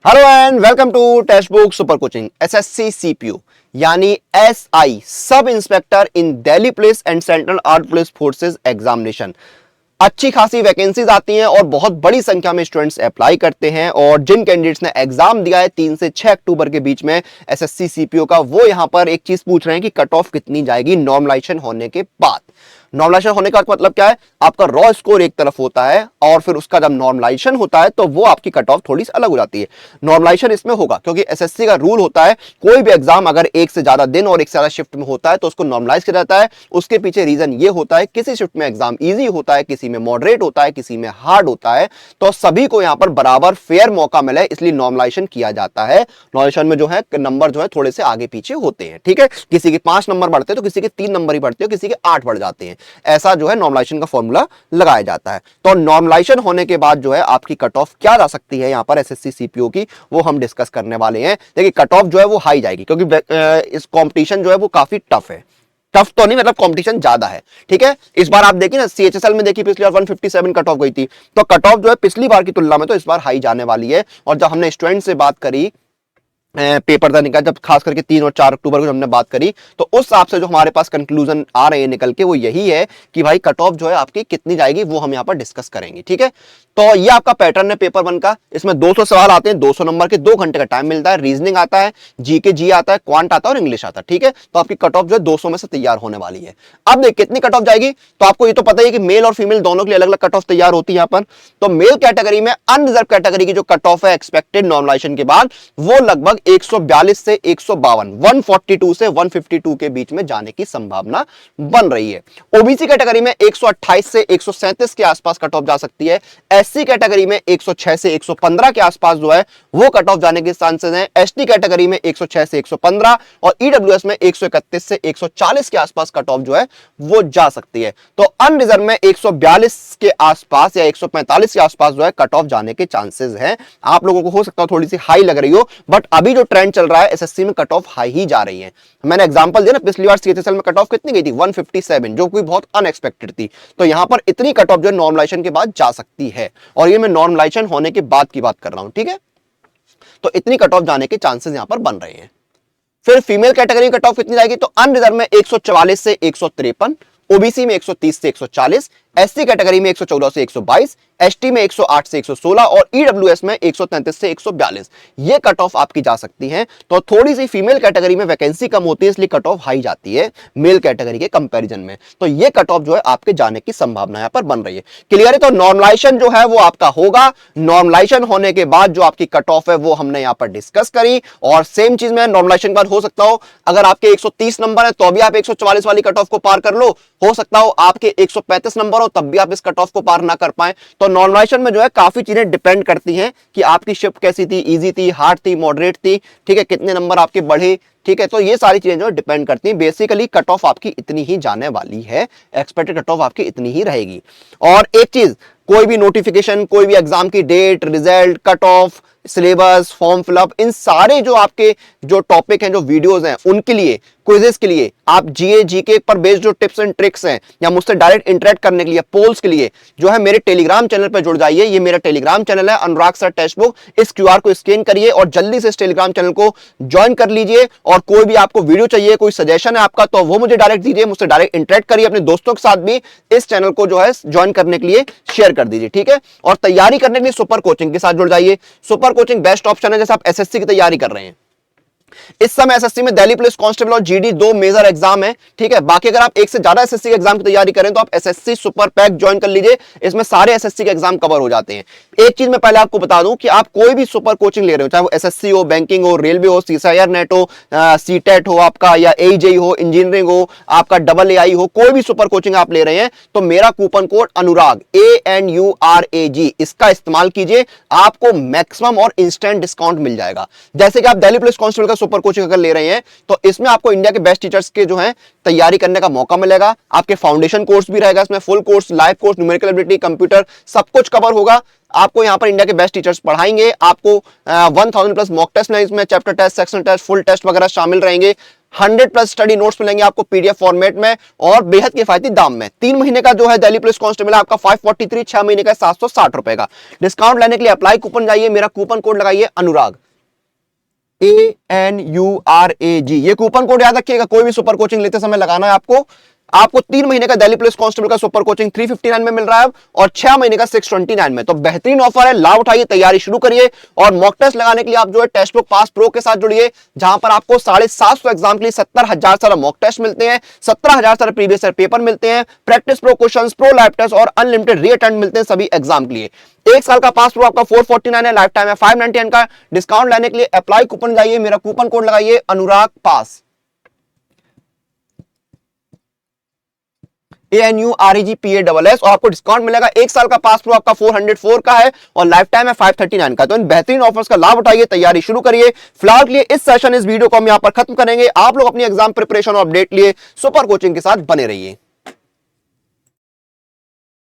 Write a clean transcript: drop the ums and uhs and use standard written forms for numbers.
Hello and welcome to Testbook super coaching SSC CPO यानी SI sub inspector in Delhi police and central armed police forces examination. अच्छी खासी vacancies आती हैं और बहुत बड़ी संख्या में स्टूडेंट्स अप्लाई करते हैं और जिन कैंडिडेट्स ने एग्जाम दिया है 3 से 6 अक्टूबर के बीच में एसएससी सीपीयू का, वो यहां पर एक चीज पूछ रहे हैं कि कट ऑफ कितनी जाएगी नॉर्मलाइजेशन होने के बाद। नॉर्मलाइजेशन होने का मतलब क्या है? आपका रॉ स्कोर एक तरफ होता है और फिर उसका जब नॉर्मलाइजेशन होता है तो वो आपकी कट ऑफ थोड़ी सी अलग हो जाती है। नॉर्मलाइजेशन इसमें होगा क्योंकि एसएससी का रूल होता है कोई भी एग्जाम अगर एक से ज्यादा दिन और एक से ज्यादा शिफ्ट में होता है तो उसको नॉर्मलाइज किया जाता है। उसके पीछे रीजन ये होता है किसी शिफ्ट में एग्जाम इजी होता है, किसी में मॉडरेट होता है, किसी में हार्ड होता है, तो सभी को यहां पर बराबर फेयर मौका मिले इसलिए नॉर्मलाइजेशन किया जाता है। नॉर्मलाइजेशन में जो है नंबर जो है थोड़े से आगे पीछे होते हैं, ठीक है। किसी के 5 नंबर बढ़ते हैं तो किसी के 3 नंबर ही बढ़ते हैं, किसी के 8 बढ़ जाते हैं। ऐसा जो है नॉर्मलाइजेशन का फॉर्मूला लगाया जाता है। तो नॉर्मलाइजेशन होने के बाद जो है आपकी कट ऑफ क्या जा सकती है यहां पर एसएससी सीपीओ की, वो हम डिस्कस करने वाले हैं। देखिए कट ऑफ जो है वो हाई जाएगी क्योंकि इस कंपटीशन जो है वो काफी टफ है। टफ तो नहीं, मतलब कंपटीशन ज्यादा है, ठीक है। इस बार आप देखिए ना सीएचएसएल में देखिए पिछली बार 157 कट ऑफ गई थी, तो कट ऑफ जो है पिछली बार की तुलना में तो इस बार हाई जाने वाली है। और जब हमने स्टूडेंट से बात करी पेपर था निकल, जब खास करके 3 और 4 अक्टूबर को हमने बात करी तो उस हिसाब से जो हमारे पास कंक्लूजन आ रहे हैं निकल के वो यही है कि भाई कट ऑफ जो है आपकी कितनी जाएगी वो हम यहाँ पर डिस्कस करेंगे, ठीक है। तो ये आपका पैटर्न है पेपर 1 का। इसमें 200 सवाल आते हैं, 200 नंबर के, 2 घंटे का टाइम मिलता है। रीजनिंग आता है, जी आता है, क्वांट आता है और इंग्लिश आता है, ठीक है। तो आपकी कट ऑफ जो है 200 में से तैयार होने वाली है। अब देख कितनी कट ऑफ जाएगी, तो आपको ये तो पता ही है कि मेल और फीमेल दोनों के लिए अलग अलग कट ऑफ तैयार होती है यहाँ पर। तो मेल कैटेगरी में अनरिजर्व कैटेगरी की जो कट ऑफ है एक्सपेक्टेड नॉर्मलाइजेशन के बाद वो लगभग 142 से 152, 142 से 152 के बीच में जाने की संभावना बन रही है। ओबीसी कैटेगरी में 128 से 137 के आसपास कट ऑफ जा सकती है। एससी कैटेगरी में 106 से 115 के आसपास जो है वो कट ऑफ जाने के चांसेस हैं। एसटी कैटेगरी में 106 से 115 और ईडब्ल्यूएस में 131 से 140 के आसपास कट ऑफ जो है वो जा सकती है। तो अनरिजर्व में 142 के आसपास या 145 के आसपास जो है कट ऑफ जाने के चांसेस हैं। आप लोगों को हो सकता है थोड़ी सी हाई लग रही हो, बट अभी जो ट्रेंड चल रहा है एसएससी में कट ऑफ हाई ही जा रही है। मैंने एग्जांपल दिया ना, पिछली बार सीएचएसएल में कट ऑफ कितनी गई थी 157, जो कोई बहुत अनएक्सपेक्टेड थी। तो यहां पर इतनी कट ऑफ जो नॉर्मलाइजेशन के बाद जा सकती है और ये मैं नॉर्मलाइजेशन होने के बाद की बात कर रहा हूं, ठीक है। तो इतनी कट ऑफ जाने के चांसेस यहां पर बन रहे हैं। फिर फीमेल कैटेगरी कट ऑफ कितनी जाएगी, तो अनरिजर्व में 144 से 153, ओबीसी में 130 से 140, एससी कैटेगरी में 114 से 122, एसटी में 108 से 116 और ईडब्ल्यूएस में 133 से 142 ये कट ऑफ आपकी जा सकती हैं। तो थोड़ी सी फीमेल कैटेगरी में वैकेंसी कम होती है इसलिए कट ऑफ हाई जाती है मेल कैटेगरी के कंपैरिजन में। तो ये कट ऑफ जो है आपके जाने की संभावना यहां पर बन रही है। क्लियर है? तो नॉर्मलाइजेशन जो है वो आपका होगा। नॉर्मलाइजेशन होने के बाद जो आपकी कट ऑफ है वो हमने यहां पर डिस्कस करी। और सेम चीज में नॉर्मलाइजेशन के बाद हो सकता हो अगर आपके 130 नंबर है तो भी आप 144 वाली कट ऑफ को पार कर लो, हो सकता हो आपके 135 नंबर हो तब भी आप इस कट ऑफ को पार ना कर पाए। तो नॉर्मलाइजेशन में जो है काफी चीजें डिपेंड करती हैं कि आपकी शिफ्ट कैसी थी, इजी थी, हार्ड थी, मॉडरेट थी, ठीक है, कितने नंबर आपके बढ़े, ठीक है। तो ये सारी चीजें जो डिपेंड करती हैं। बेसिकली कट ऑफ आपकी इतनी ही जाने वाली है, एक्सपेक्टेड कट ऑफ आपकी इतनी ही रहेगी। और एक चीज, कोई भी नोटिफिकेशन, कोई भी एग्जाम की date, result, cut off, syllabus, form fill up, इन सारे जो आपके जो टॉपिक हैं, जो वीडियोस हैं, उनके लिए, क्विजेस के लिए, आप जीके पर बेस्ड जो टिप्स एंड ट्रिक्स हैं या मुझसे डायरेक्ट इंटरेक्ट करने के लिए, पोल्स के लिए जो है मेरे टेलीग्राम चैनल पर जुड़ जाइए। ये मेरा टेलीग्राम चैनल है अनुराग सर टेक्स्ट बुक। इस क्यूआर को स्कैन करिए और जल्दी से इस टेलीग्राम चैनल को ज्वाइन कर लीजिए। और कोई भी आपको वीडियो चाहिए, कोई सजेशन है आपका, तो वो मुझे डायरेक्ट दीजिए, मुझसे डायरेक्ट इंटरेक्ट करिए। अपने दोस्तों के साथ भी इस चैनल को जो है ज्वाइन करने के लिए शेयर कर दीजिए, ठीक है। और तैयारी करने के लिए सुपर कोचिंग के साथ जुड़ जाइए। सुपर कोचिंग बेस्ट ऑप्शन है जैसे आप एसएससी की तैयारी कर रहे हैं। इस समय एसएससी में दिल्ली पुलिस कांस्टेबल और जीडी 2 मेजर एग्जाम है, ठीक है। बाकी अगर आप एक से ज्यादा एसएससी के एग्जाम की तैयारी करें तो आप एसएससी सुपर पैक ज्वाइन कर लीजिए। इसमें सारे एसएससी के एग्जाम कवर हो जाते हैं। एक चीज मैं पहले आपको बता दूं कि आप कोई भी सुपर कोचिंग ले रहे हो, चाहे वो एसएससी हो, बैंकिंग हो, रेलवे हो, सीएसआईआर नेट हो, सीटेट हो आपका, या एजेई हो, इंजीनियरिंग हो आपका, AA हो, कोई भी सुपर कोचिंग आप ले रहे हैं तो मेरा कूपन कोड अनुराग ANURAG इसका इस्तेमाल कीजिए। आपको मैक्सिमम और इंस्टेंट डिस्काउंट मिल जाएगा। जैसे कि आप दिल्ली पुलिस कांस्टेबल का सुपर कोचिंग अगर ले रहे हैं तो इसमें आपको इंडिया के बेस्ट टीचर्स के जो हैं तैयारी करने का मौका मिलेगा। आपके फाउंडेशन कोर्स भी रहेगा इसमें, full course, live course, numerical ability, computer, सब कुछ कवर होगा। आपको यहां पर इंडिया के बेस्ट टीचर्स पढ़ाएंगे। आपको 1000 प्लस मॉक टेस्ट में, इसमें chapter test, section test, full test वगैरह शामिल रहेंगे। 100+ स्टडी नोट्स मिलेंगे आपको पीडीएफ फॉर्मेट में और बेहद किफायती दाम में। 3 महीने का जो है दिल्ली पुलिस कांस्टेबल आपका 543, 6 महीने का 760 रुपए का। डिस्काउंट लेने के लिए अप्लाई कूपन जाइए, मेरा कूपन कोड लगाइए अनुराग, ANURAG। ये कूपन कोड याद रखिएगा, कोई भी सुपर कोचिंग लेते समय लगाना है आपको 3 महीने का दिल्ली पुलिस कांस्टेबल का सुपर कोचिंग 359 में मिल रहा है और 6 महीने का 629 में। तो बेहतरीन ऑफर है, लाभ उठाइए, तैयारी शुरू करिए। और मॉक टेस्ट लगाने के लिए आप जो है टेस्ट बुक पास प्रो के साथ जुड़िए, जहां पर आपको 750 एग्जाम के लिए 70,000 सारा मॉक टेस्ट मिलते हैं, 17,000 सारा प्रीवियस ईयर पेपर मिलते हैं, practice pro questions, pro lab test और अनलिमिटेड रीअटेंड मिलते हैं सभी एग्जाम के लिए। 1 साल का पास प्रो आपका 449 है, लाइफ टाइम है 599 का। डिस्काउंट लेने के लिए अप्लाई कूपन जाइए, मेरा कूपन कोड लगाइए अनुराग पास, ANURAGPASS, और आपको डिस्काउंट मिलेगा। 1 साल का पास प्रो आपका 404 का है और लाइफ टाइम है 539 का। तो इन बेहतरीन ऑफर्स का लाभ उठाइए, तैयारी शुरू करिए। फिलहाल के लिए इस सेशन, इस वीडियो को हम यहां पर खत्म करेंगे। आप लोग अपनी एग्जाम प्रिपरेशन और अपडेट लिए सुपर कोचिंग के साथ बने रहिए।